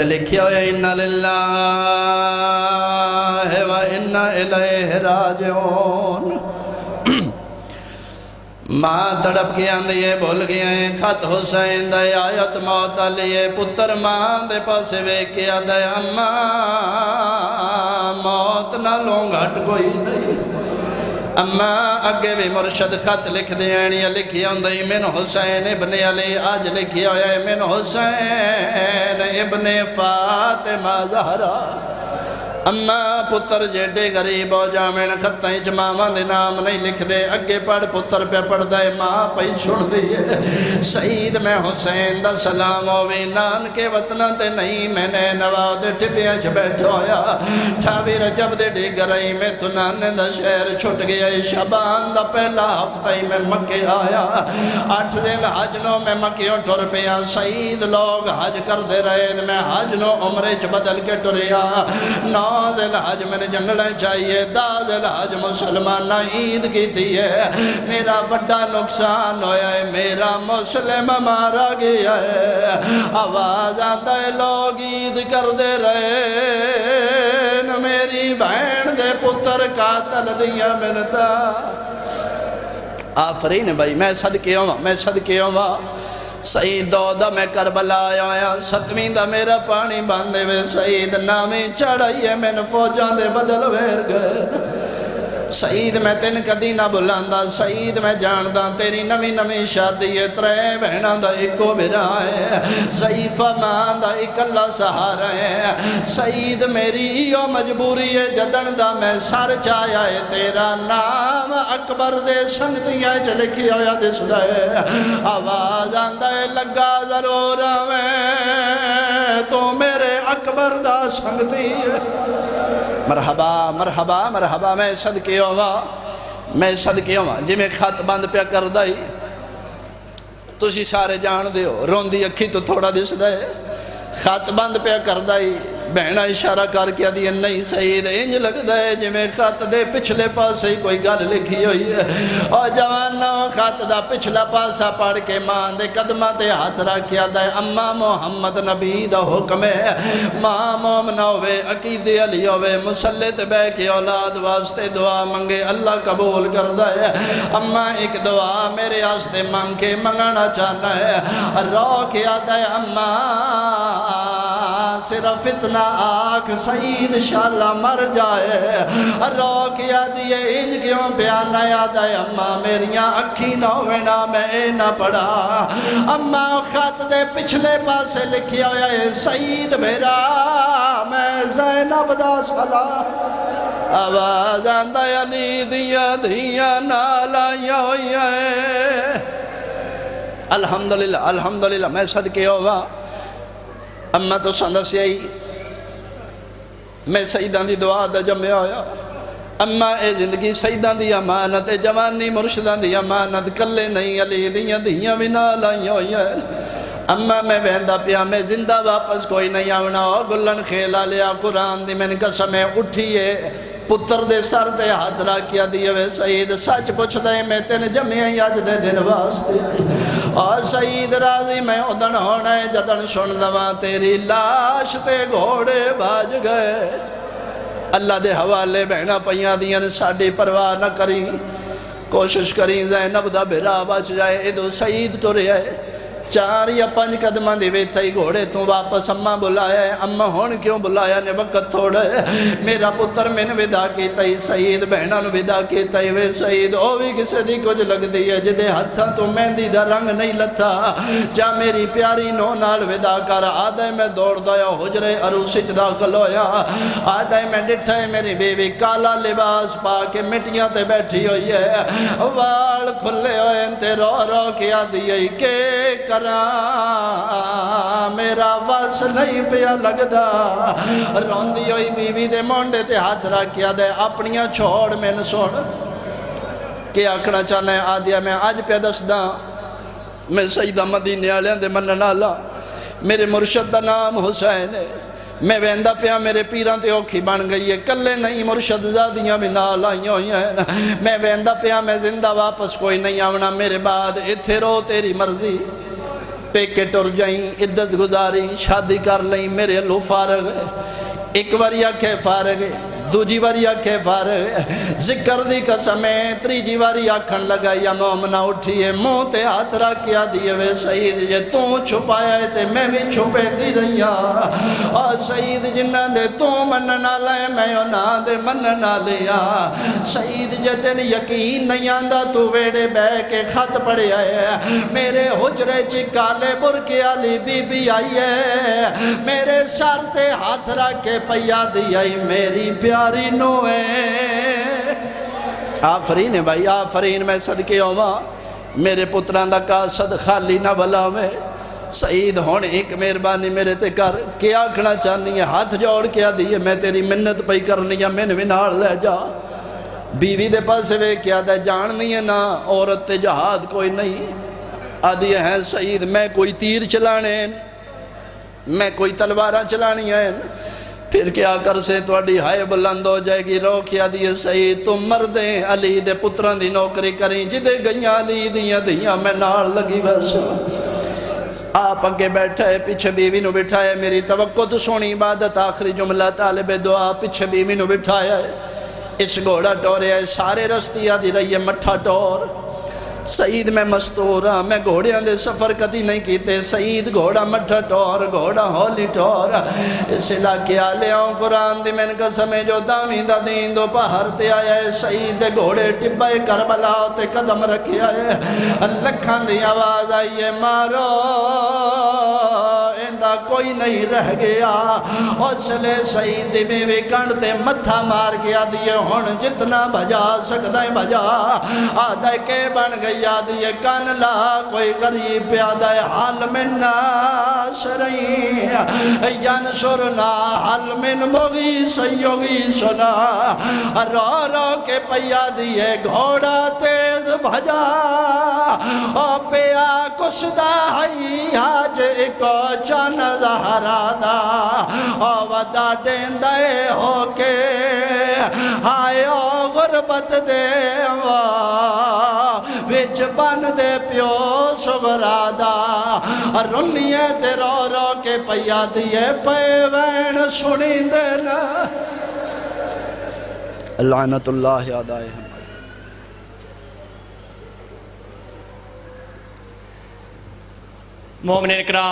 تے لکھیا ہویا اِنَّا لِلَّهِ وَإِنَّا إِلَيْهِ راجعون۔ ماں تڑپ کے آندھئے بھول گئے ہیں خط حسین دے آیت موت علیے پتر ماں دے پاسے ویکے آدھے اماں موت نہ لوں گھٹ کوئی نہیں۔ اماں اگے بھی مرشد خط لکھ دیانی لکھی ہوندئی من حسین ابن علی آج لکھی ہوئے من حسین ابن فاطمہ زہرا۔ اماں پتر جیڈے غریب ہو جامن خطیں جماواں دے نام نہیں لکھ دے اگے پڑھ پتر پہ پڑھ دے ماں پہ چھوڑ دیئے سعید میں حسین دا سلام ہووی نان کے وطنہ تے نہیں میں نے نواد ٹپیاں چھ بیٹھ ہویا ٹھاوی رجب دے ڈی گرائی میں تو نانے دا شہر چھٹ گیا شبان دا پہلا ہفتائی میں مکے آیا 8 دن حجنوں میں مکیوں ٹر پیا سعید لوگ حج کر دے رہے میں حجنوں عمرے چھ بدل کے ٹریا ذل حج میں نے جنگلیں چاہیے 10 ذل حج مسلمان عید کی دیئے میرا بڑا نقصان ہویا ہے میرا مسلم مارا گیا ہے آواز آتا ہے لوگ عید کر دے رہے میری بہن دے پتر قاتل دیا منتا آفرین بھائی میں صدقے ہوں سعید دودہ میں کربلا آیا 7ویں دا میرا پانی باندھے وے سعید نامی چڑھائیے میں فوجاں دے بدل ویر گئے سعید میں تین کدی نہ بلاندہ سعید میں جاندہ تیری نمی شادی ہے 3 بہناں دا ایکو برائے ضعیفہ ماں دا ایک اللہ سہارا ہے سعید میری ایو مجبوری ہے جدن دا میں سر چایا ہے تیرا نام اکبر دے سنگ دیا ہے لکھی ہویا دس دائے آواز آندہ ہے لگا ضرور میں تو میرے اکبر دا سنگ دیا ہے مرحبا مرحبا مرحبا میں صدقے ہوا جی میں خط بند پیا کر دائی تسی سارے جان دیو روندی اکھی تو تھوڑا دس دائے خط بند پیا کر دائی بہنہ اشارہ کر کیا دیا نہیں سعید انج لگ دائے جی میں خط دے پچھلے پاس ہی کوئی گل لکھی ہوئی ہے اور جوانہ خط دا پچھلا پاسا پڑھ کے ماں دے قدمہ تے ہاتھ رکھیا دائے اماں محمد نبی دا حکم ہے ماں مومنہ ہوئے عقید علی ہوئے مسلط بے کے اولاد واسطے دعا منگے اللہ قبول کر دائے اماں ایک دعا میرے واسطے مانگ کے منگانا چاہنا ہے رو کیا دائے اماں صرف اتنا آنکھ سعید شاللہ مر جائے رو کیا دیئے انج کیوں پیانا یاد ہے اماں میریاں اکھی نہ ہوئینا میں نہ پڑا اماں خط دے پچھلے پاسے لکھیا ہویا ہے سعید میرا میں زینب دا صلاح آواز آندہ علی دیا نالا الحمدللہ میں صدقے ہوا اماں تو سندس یہی میں سعیدان دی دعا دا جمعہ ہویا اماں اے زندگی سعیدان دی امانت اے جوانی مرشدان دی امانت کلے نہیں علی دیاں بھی نالائیاں ہویا اماں میں بہندہ پیا میں زندہ واپس کوئی نہیں آونا ہو گلن کھیلا لیا قرآن دی میں نے قسمیں اٹھیے پتر دے سر دے ہاتھ راکیا دیئے وے سعید سچ پوچھ دے میں تین جمعی آج دے دن واسطے اور سعید راضی میں ادن ہونا ہے جدن شن زمان تیری لاش تے گھوڑے باج گئے اللہ دے حوالے بہنہ پہیاں دیاں ساڑھی پرواہ نہ کریں کوشش کریں زینب دا بھرا بچ جائے ادو سعید تو رہے 4 یا 5 قدمہ دی ویتھائی گھوڑے تو واپس اماں بلایا ہے اماں ہون کیوں بلایا نے وقت تھوڑا ہے میرا پتر میں نے ودا کیتا ہی سعید بہنہ نے ودا کیتا ہی وے سعید او بھی کسے دی کچھ لگ دی ہے جدے ہتھاں تو مہندی دا رنگ نہیں لتا جا میری پیاری نو نال ودا کر آدھے میں دوڑ دایا حجرے عروسی چھ داخل ہویا آدھے میں ڈٹھا ہے میری بیوی کالا لباس پا کے مٹیاں تے بیٹھی ہوئی ہے وال کھلے ہوئے انتے رو رو کیا دیئے کہ میرا واس نہیں پیا لگدا روندی ہوئی بیوی دے مونڈے تے ہاتھ رکھیا دے اپنیاں چھوڑ میں نے سوڑ کہ آکھنا چاہنا ہے آدھیا میں آج پہ دسداں میں سیدہ مدینے آلیاں دے منن آلا میرے مرشد دا نام حسین ہے میں ویندہ پیا میرے پیران تے اوکھی بن گئی ہے کلے نہیں مرشد زادیاں بھی نال آئیوں ہیں میں ویندہ پیا میں زندہ واپس کوئی نہیں آونا میرے بعد اتھے رو تیری مرضی پیکے ٹر جائیں عدت گزاری شادی کر لیں میرے اللہ فارغ ایک واری آکھے فارغ دوجی واری آکھے فارغ ذکر دی قسمیں تریجی واری آکھن لگا یا مومنہ اٹھئے منہ تے ہاتھ رکھ کیا دیئے وے سعید جے تو چھپایا ہے تے میں بھی چھپے دی رہی اور سعید جنہ دے تو مننا لائے میں نہ دے مننا لیا سعید جے تین یقین نہیں آندہ تو ویڑے بے کے خط پڑے آئے میرے حجرے چکالے برکے علی بی بی آئی ہے میرے سر تے ہاتھ رکھ کے پیا دی آئی میری پیاری نوے آفرین ہے بھائی آفرین میں صدقے ہوما میرے پتران دا قاصد خالی نہ بلا میں سعید ہونے ایک مہربانی میرے تے کر کیا کھنا چاہنی ہے ہاتھ جوڑ کیا دیئے میں تیری منت پئی کرنی ہے میں نے نال لے جا بیوی دے پاسے وے کیا دے جاننی ہے نا عورت تے جہاد کوئی نہیں آدھی ہے سعید میں کوئی تیر چلانے میں کوئی تلوارہ چلانی ہے پھر کیا کر سے توڑی ہائے بلند ہو جائے گی رو کیا دیئے سعید تم مردیں علی دے پتران دی نوکری کریں جدے گئیاں علی دیاں میں نال لگی ویسا آپ اگے بیٹھا ہے پیچھے بیوی نو بٹھایا میری توقع تو سونی عبادت آخری جملہ طالب دعا پیچھے بیوی نو بٹھایا ہے اس گھوڑا ٹورے ہے سارے رستیاں دی رہی ہے مٹھا ٹور سعید میں مستورا میں گھوڑیاں دے سفر کدی نہیں کیتے سعید گھوڑا مٹھا ٹور گھوڑا ہولی ٹور اس علاقے آلے آؤں قرآن دی میں نے قسمیں جو دامی دا دین دو پہر تے آیا ہے سعید گھوڑے ٹبائے کربلا تے قدم رکھے آئے لکھان دی آواز آئیے مارو ایندہ کوئی نہیں رہ گیا حوصلے سعید میں بھی کنڈتے متھا مار کیا دیئے ہون جتنا بجا سکتا ہے بجا آدھے کے بن گئی یادیے کان لا کوئی غریب پیادہ حال من ناشرین ینشرنا حال من مغیث یغیثنا رو رو کے پیادیے گھوڑا تیز بھجا پیا کشدہ ہے آج ایک چان زہرا دا ودا ڈیندے ہو کے آئے غربت دے وچ بن دے پیو سغرا دا رنیے تے رو رو کے پیا دیئے پے وین سنی دینا لعنت اللہ علیہ مومنین اکرام